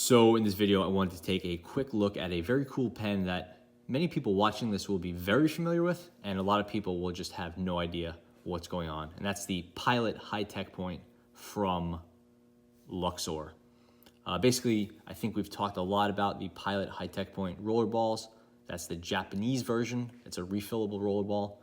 So in this video, I wanted to take a quick look at a very cool pen that many people watching this will be very familiar with, and a lot of people will just have no idea what's going on. And that's the Pilot Hi-Tecpoint from Luxor. Basically, I think we've talked a lot about the Pilot Hi-Tecpoint rollerballs. That's the Japanese version. It's a refillable rollerball,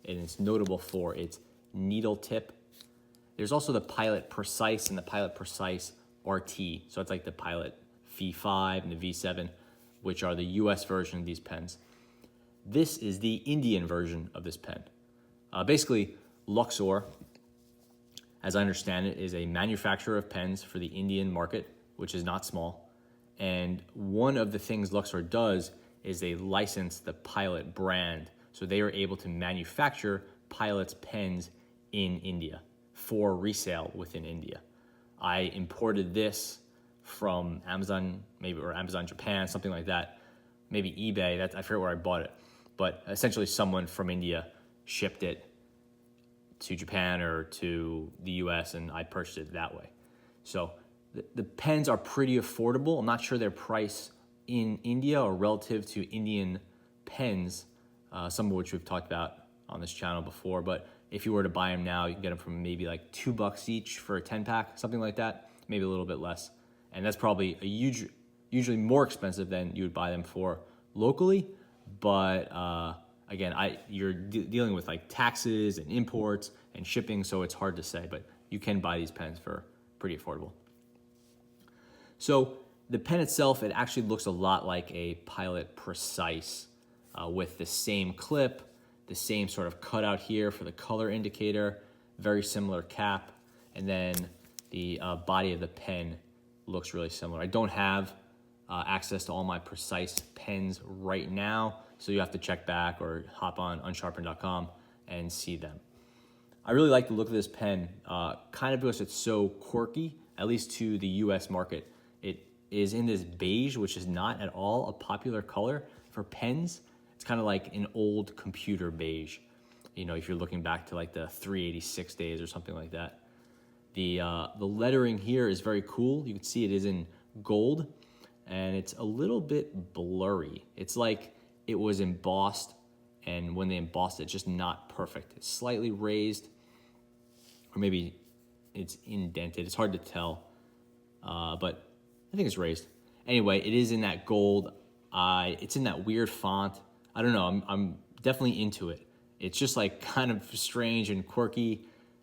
and it's notable for its needle tip. There's also the Pilot Precise and the Pilot Precise RT. So it's like the Pilot V5 and the V7, which are the US version of these pens. This is the Indian version of this pen. Basically, Luxor, as I understand it, is a manufacturer of pens for the Indian market, which is not small. And one of the things Luxor does is they license the Pilot brand. So they are able to manufacture Pilot's pens in India for resale within India. I imported this from Amazon, maybe, or Amazon Japan, something like that. Maybe eBay, I forget where I bought it. But essentially someone from India shipped it to Japan or to the US, and I purchased it that way. So the pens are pretty affordable. I'm not sure their price in India or relative to Indian pens, some of which we've talked about on this channel before, but if you were to buy them now, you can get them from maybe like $2 each for a 10-pack, something like that, maybe a little bit less. And that's probably usually more expensive than you would buy them for locally. But again, you're dealing with like taxes and imports and shipping, so it's hard to say, but you can buy these pens for pretty affordable. So the pen itself, it actually looks a lot like a Pilot Precise with the same clip, the same sort of cutout here for the color indicator, very similar cap, and then the body of the pen looks really similar. I don't have access to all my Precise pens right now, so you have to check back or hop on unsharpened.com and see them. I really like the look of this pen, kind of because it's so quirky, at least to the US market. It is in this beige, which is not at all a popular color for pens. It's kind of like an old computer beige, you know, if you're looking back to like the 386 days or something like that. The lettering here is very cool. You can see it is in gold, and it's a little bit blurry. It's like it was embossed, and when they embossed it, it's just not perfect. It's slightly raised, or maybe it's indented. It's hard to tell, but I think it's raised. Anyway, it is in that gold. It's in that weird font. I don't know, I'm definitely into it. It's just like kind of strange and quirky.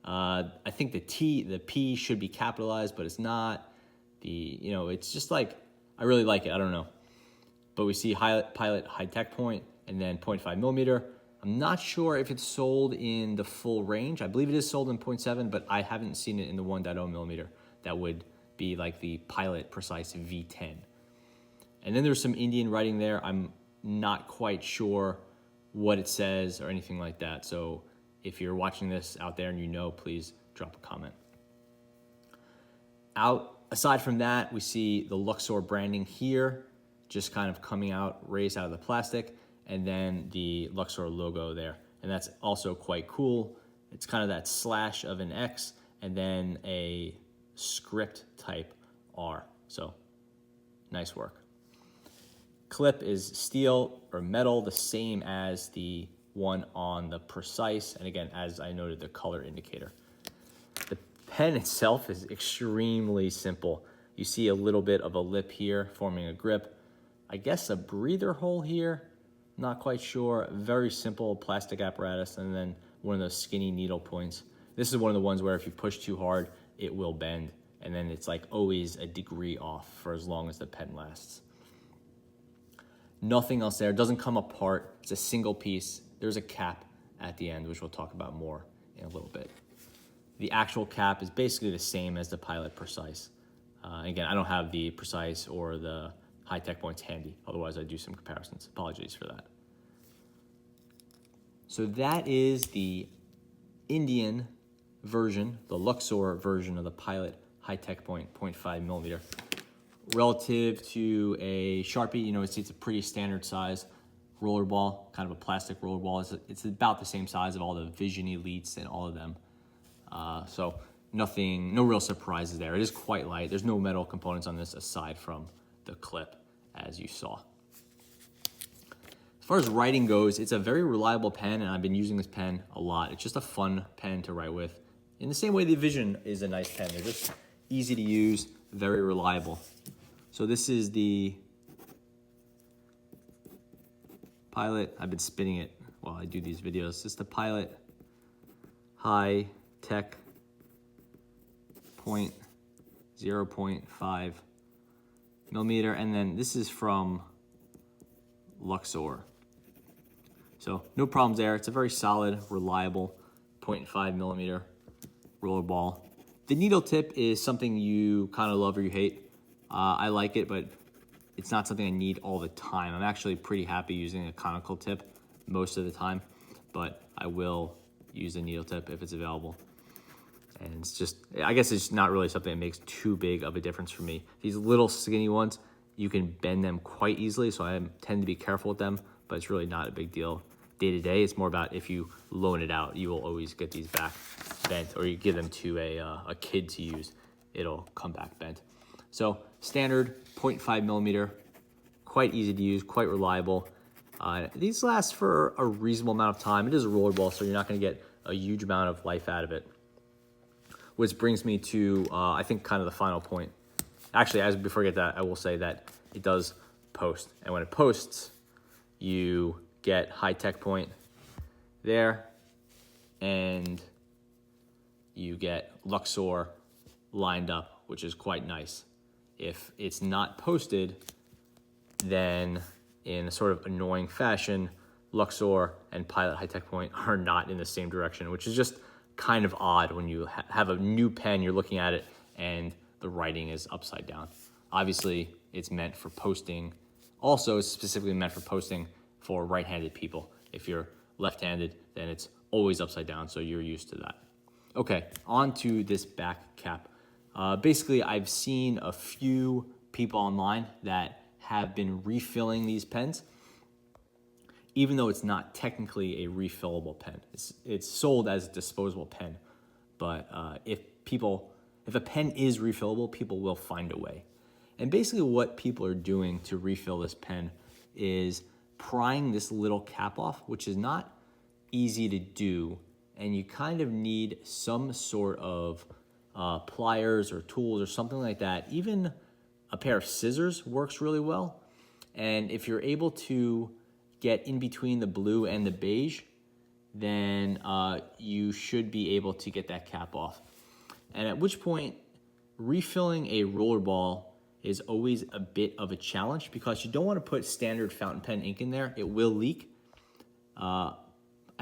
I think the P should be capitalized, but it's not. It's just like, I really like it, I don't know. But we see Pilot Hi-Tecpoint and then 0.5 millimeter. I'm not sure if it's sold in the full range. I believe it is sold in 0.7, but I haven't seen it in the 1.0 millimeter. That would be like the Pilot Precise V10. And then there's some Indian writing there. I'm not quite sure what it says or anything like that. So if you're watching this out there and you know, please drop a comment. Aside from that, we see the Luxor branding here, just kind of coming out, raised out of the plastic, and then the Luxor logo there. And that's also quite cool. It's kind of that slash of an X and then a script type R. So nice work. Clip is steel or metal, the same as the one on the Precise. And again, as I noted, the color indicator. The pen itself is extremely simple. You see a little bit of a lip here forming a grip. I guess a breather hole here, not quite sure. Very simple plastic apparatus, and then one of those skinny needle points. This is one of the ones where if you push too hard, it will bend. And then it's like always a degree off for as long as the pen lasts. Nothing else there. It doesn't come apart. It's a single piece. There's a cap at the end, which we'll talk about more in a little bit. The actual cap is basically the same as the Pilot Precise. Again, I don't have the Precise or the Hi-Tecpoints handy. Otherwise, I'd do some comparisons. Apologies for that. So that is the Indian version, the Luxor version of the Pilot Hi-Tecpoint 0.5 millimeter. Relative to a Sharpie, it's a pretty standard size rollerball, kind of a plastic rollerball. It's about the same size of all the Vision Elites and all of them. So nothing, no real surprises there. It is quite light. There's no metal components on this aside from the clip, as you saw. As far as writing goes, it's a very reliable pen, and I've been using this pen a lot. It's just a fun pen to write with. In the same way the Vision is a nice pen. They're just easy to use, very reliable. So this is the Pilot. I've been spinning it while I do these videos. This is the Pilot Hi-Tecpoint 0.5 millimeter, and then this is from Luxor. So no problems there. It's a very solid, reliable 0.5 millimeter rollerball. The needle tip is something you kind of love or you hate. I like it, but it's not something I need all the time. I'm actually pretty happy using a conical tip most of the time, but I will use a needle tip if it's available. And it's just, I guess it's not really something that makes too big of a difference for me. These little skinny ones, you can bend them quite easily, so I tend to be careful with them, but it's really not a big deal. Day to day, it's more about if you loan it out, you will always get these back bent, or you give them to a kid to use, it'll come back bent. So standard 0.5 millimeter, quite easy to use, quite reliable. These last for a reasonable amount of time. It is a rollerball, so you're not gonna get a huge amount of life out of it. Which brings me to, I think, kind of the final point. Actually, before I get that, I will say that it does post. And when it posts, you get Hi-Tecpoint there, and you get Luxor lined up, which is quite nice. If it's not posted, then in a sort of annoying fashion, Luxor and Pilot Hi-Tecpoint are not in the same direction, which is just kind of odd when you have a new pen, you're looking at it, and the writing is upside down. Obviously, it's meant for posting. Also, it's specifically meant for posting for right-handed people. If you're left-handed, then it's always upside down, so you're used to that. Okay, on to this back cap. Basically, I've seen a few people online that have been refilling these pens, even though it's not technically a refillable pen. It's sold as a disposable pen, but if a pen is refillable, people will find a way. And basically what people are doing to refill this pen is prying this little cap off, which is not easy to do, and you kind of need some sort of pliers or tools or something like that. Even a pair of scissors works really well. And if you're able to get in between the blue and the beige, then you should be able to get that cap off. And at which point, refilling a rollerball is always a bit of a challenge because you don't want to put standard fountain pen ink in there. It will leak. I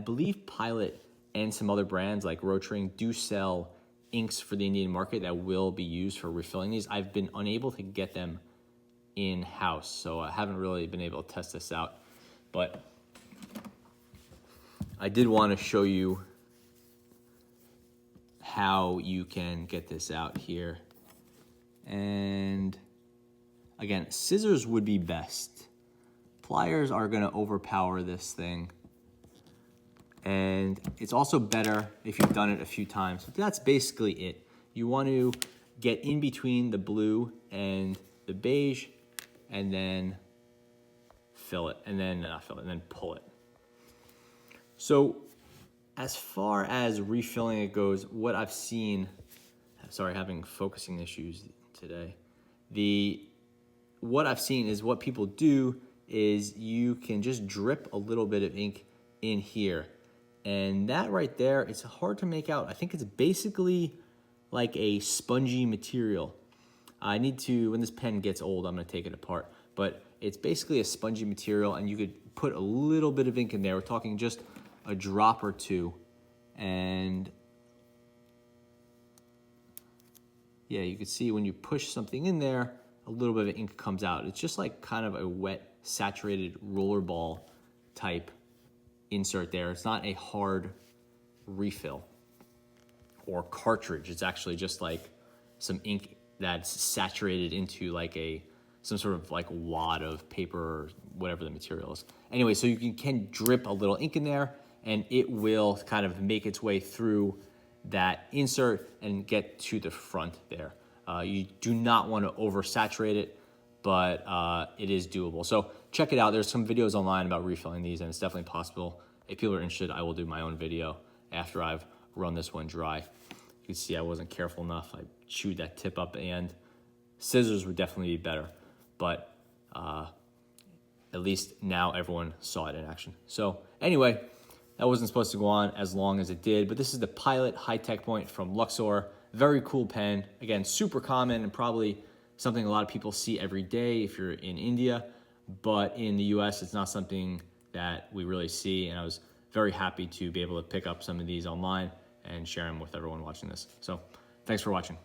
believe Pilot and some other brands like Rotring do sell inks for the Indian market that will be used for refilling these. I've been unable to get them in-house, so I haven't really been able to test this out. But I did want to show you how you can get this out here. And again, scissors would be best. Pliers are going to overpower this thing. And it's also better if you've done it a few times. That's basically it. You want to get in between the blue and the beige, and then fill it, and then not fill it, and then pull it. So as far as refilling it goes, what I've seen, sorry, having focusing issues today. What I've seen is what people do is you can just drip a little bit of ink in here. And that right there, it's hard to make out. I think it's basically like a spongy material. I need to, when this pen gets old, I'm gonna take it apart. But it's basically a spongy material, and you could put a little bit of ink in there. We're talking just a drop or two. And yeah, you can see when you push something in there, a little bit of ink comes out. It's just like kind of a wet, saturated rollerball type insert there. It's not a hard refill or cartridge. It's actually just like some ink that's saturated into like some sort of like wad of paper or whatever the material is. Anyway, so you can drip a little ink in there, and it will kind of make its way through that insert and get to the front there. You do not want to oversaturate it, but it is doable. So check it out. There's some videos online about refilling these, and it's definitely possible. If people are interested, I will do my own video after I've run this one dry. You can see I wasn't careful enough. I chewed that tip up at the end. Scissors would definitely be better, but at least now everyone saw it in action. So anyway, that wasn't supposed to go on as long as it did, but this is the Pilot Hi-Tecpoint from Luxor. Very cool pen. Again, super common and probably something a lot of people see every day if you're in India, but in the US, it's not something that we really see, and I was very happy to be able to pick up some of these online and share them with everyone watching this. So thanks for watching.